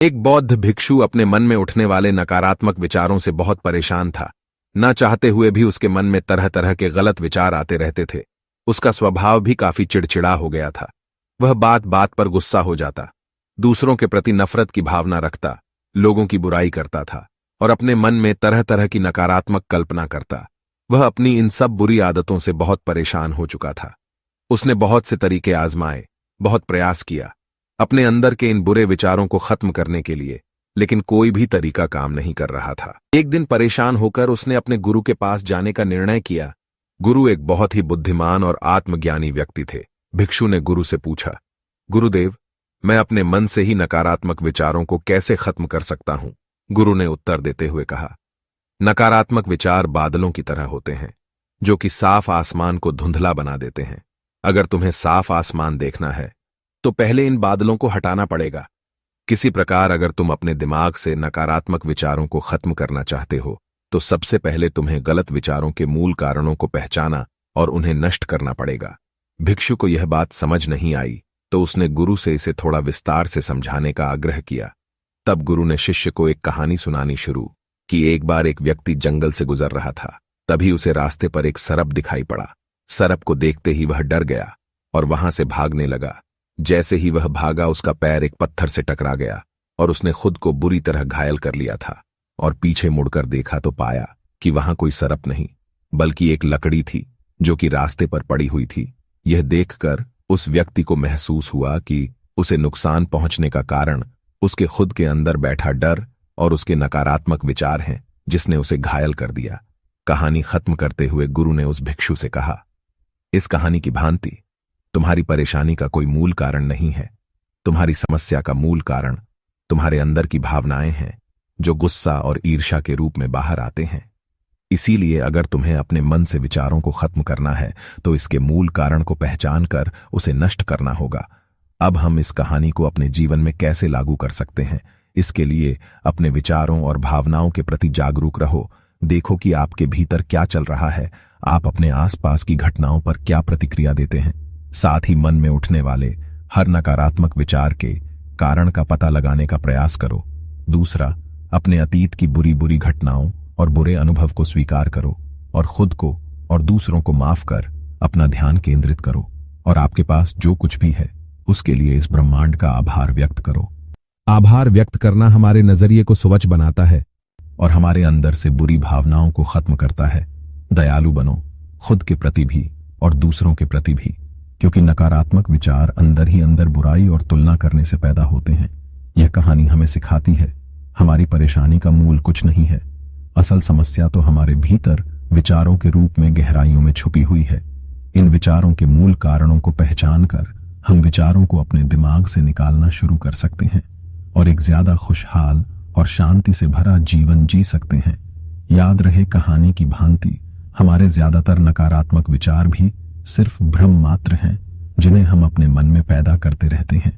एक बौद्ध भिक्षु अपने मन में उठने वाले नकारात्मक विचारों से बहुत परेशान था। न चाहते हुए भी उसके मन में तरह तरह के गलत विचार आते रहते थे। उसका स्वभाव भी काफी चिड़चिड़ा हो गया था। वह बात बात पर गुस्सा हो जाता, दूसरों के प्रति नफरत की भावना रखता, लोगों की बुराई करता था और अपने मन में तरह तरह की नकारात्मक कल्पना करता। वह अपनी इन सब बुरी आदतों से बहुत परेशान हो चुका था। उसने बहुत से तरीके आजमाए, बहुत प्रयास किया अपने अंदर के इन बुरे विचारों को खत्म करने के लिए, लेकिन कोई भी तरीका काम नहीं कर रहा था। एक दिन परेशान होकर उसने अपने गुरु के पास जाने का निर्णय किया। गुरु एक बहुत ही बुद्धिमान और आत्मज्ञानी व्यक्ति थे। भिक्षु ने गुरु से पूछा, गुरुदेव, मैं अपने मन से ही नकारात्मक विचारों को कैसे खत्म कर सकता हूं? गुरु ने उत्तर देते हुए कहा, नकारात्मक विचार बादलों की तरह होते हैं, जो कि साफ आसमान को धुंधला बना देते हैं। अगर तुम्हें साफ आसमान देखना है तो पहले इन बादलों को हटाना पड़ेगा। किसी प्रकार अगर तुम अपने दिमाग से नकारात्मक विचारों को खत्म करना चाहते हो तो सबसे पहले तुम्हें गलत विचारों के मूल कारणों को पहचाना और उन्हें नष्ट करना पड़ेगा। भिक्षु को यह बात समझ नहीं आई तो उसने गुरु से इसे थोड़ा विस्तार से समझाने का आग्रह किया। तब गुरु ने शिष्य को एक कहानी सुनानी शुरू कि एक बार एक व्यक्ति जंगल से गुजर रहा था। तभी उसे रास्ते पर एक सरप दिखाई पड़ा। सरप को देखते ही वह डर गया और वहां से भागने लगा। जैसे ही वह भागा उसका पैर एक पत्थर से टकरा गया और उसने खुद को बुरी तरह घायल कर लिया था। और पीछे मुड़कर देखा तो पाया कि वहां कोई सरप नहीं बल्कि एक लकड़ी थी जो कि रास्ते पर पड़ी हुई थी। यह देखकर उस व्यक्ति को महसूस हुआ कि उसे नुकसान पहुंचने का कारण उसके खुद के अंदर बैठा डर और उसके नकारात्मक विचार हैं, जिसने उसे घायल कर दिया। कहानी खत्म करते हुए गुरु ने उस भिक्षु से कहा, इस कहानी की भांति तुम्हारी परेशानी का कोई मूल कारण नहीं है। तुम्हारी समस्या का मूल कारण तुम्हारे अंदर की भावनाएं हैं, जो गुस्सा और ईर्ष्या के रूप में बाहर आते हैं। इसीलिए अगर तुम्हें अपने मन से विचारों को खत्म करना है तो इसके मूल कारण को पहचान कर उसे नष्ट करना होगा। अब हम इस कहानी को अपने जीवन में कैसे लागू कर सकते हैं? इसके लिए अपने विचारों और भावनाओं के प्रति जागरूक रहो। देखो कि आपके भीतर क्या चल रहा है। आप अपने आसपास की घटनाओं पर क्या प्रतिक्रिया देते हैं। साथ ही मन में उठने वाले हर नकारात्मक विचार के कारण का पता लगाने का प्रयास करो। दूसरा, अपने अतीत की बुरी बुरी घटनाओं और बुरे अनुभव को स्वीकार करो और खुद को और दूसरों को माफ कर अपना ध्यान केंद्रित करो और आपके पास जो कुछ भी है उसके लिए इस ब्रह्मांड का आभार व्यक्त करो। आभार व्यक्त करना हमारे नजरिए को स्वच्छ बनाता है और हमारे अंदर से बुरी भावनाओं को खत्म करता है। दयालु बनो, खुद के प्रति भी और दूसरों के प्रति भी, क्योंकि नकारात्मक विचार अंदर ही अंदर बुराई और तुलना करने से पैदा होते हैं। यह कहानी हमें सिखाती है हमारी परेशानी का मूल कुछ नहीं है। असल समस्या तो हमारे भीतर विचारों के रूप में गहराइयों में छुपी हुई है। इन विचारों के मूल कारणों को पहचान कर हम विचारों को अपने दिमाग से निकालना शुरू कर सकते हैं और एक ज्यादा खुशहाल और शांति से भरा जीवन जी सकते हैं। याद रहे, कहानी की भांति हमारे ज्यादातर नकारात्मक विचार भी सिर्फ भ्रम मात्र हैं, जिन्हें हम अपने मन में पैदा करते रहते हैं।